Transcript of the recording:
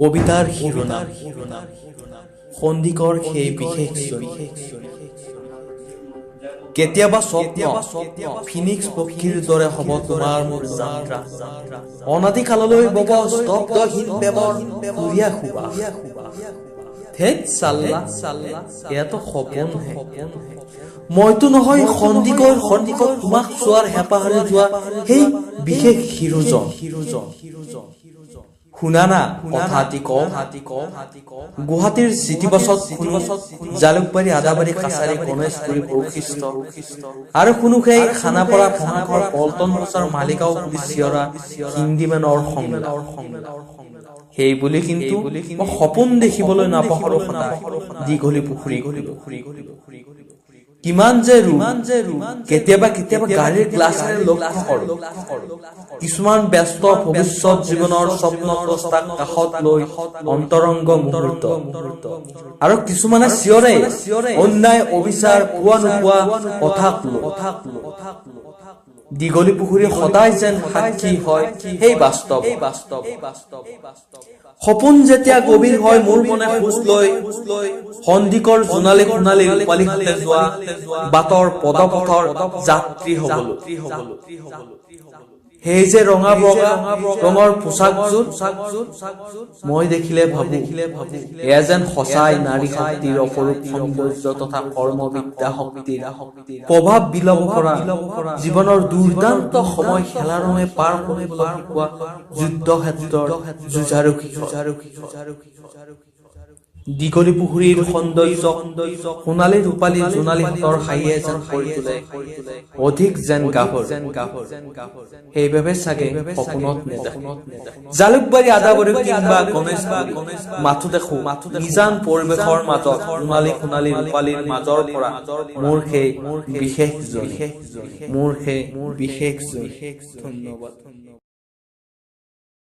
কবিতাৰ শিৰোনাম সন্দিকৰ সেই বিশেষ কেতিয়াবা স্বপ্ন ফিনিক্স পক্ষীৰ দৰে হ'ব তোমাৰ মোৰ যাত্ৰা অনাদি কাললৈ বব স্তব্ধহীন বেবৰ ঘূৰিয়া শুবা থেত চাল্লা এয়াতো সপোনহে মইতো নহয় সন্দিকৰ তোমাক চোৱাৰ হেঁপাহেৰে যোৱা সেই বিশেষ হিৰোজন শুনা না কথাটি কওঁ গুৱাহাটীৰ চিটিবাছত জালুকবাৰী আদাবাৰী কাছাৰী গণেশগুৰি বৈশিষ্ট্য আৰু কোনো সেই খানাপাৰা ভঙাঘৰ পল্টন বজাৰ মালিগাঁও পুলিচ চিঞৰা হিন্দীমেনৰ সংলাপ সেই বুলি কিন্তু মই সপোন দেখিবলৈ নাপাহৰো সদায় দীঘলী পুখুৰী কিমান যে কেতিয়াবা গাড়ীৰ গ্লাছেৰে লক্ষ্য কৰোঁ কিছুমান ব্যস্ত ভৱিষ্যত জীৱনৰ স্বপ্ন প্ৰস্তাৱ কাষত লৈ অন্তৰংগ মুহূৰ্ত আৰু কিছুমানে চিঞৰে অন্যায় অবিচাৰ পোৱা নোপোৱা কথাক লৈ দীঘলী পুখুৰী সদায় যেন সাক্ষী হয় সেই বাস্তৱ সপোন যেতিয়া গভীৰ হয় মোৰ মনে খোজ লৈ সন্দিকৰ জোনালী সোণালী ৰূপালী হাতে যোৱা বাটৰ পদপথৰ যাত্ৰী হ'বলৈ সেই যে ৰঙা বগা ৰঙৰ পোচাকযোৰ মই দেখিলে ভাবো এয়া যেন সঁচাই নাৰী শক্তিৰ অপৰূপ সৌন্দৰ্য তথা কৰ্মবিদ্যা শক্তিৰ প্ৰভাৱ বিলোপ কৰা জীৱনৰ দুৰ্দান্ত সময় খেলা ৰঙে পাৰ কৰিবলৈ শিকোৱা যুদ্ধ ক্ষেত্ৰৰ যুঁজাৰুষী দীঘলী পুখুৰীৰ সৌন্দৰ্য সোণালী ৰূপালী জোনালী হাতৰ হাইয়ে যেন কৰি তোলে অধিক যেন গাভৰ সেইবাবে চাগে সপোনত নেদেখো জালুকবাৰী আদাবাৰী কিংবা গণেশগুৰি মাথো দেখো নিজান পৰিৱেশৰ মাজত সোণালী ৰূপালীৰ মাজৰ পৰা মোৰ সেই বিশেষ ধন্যবাদ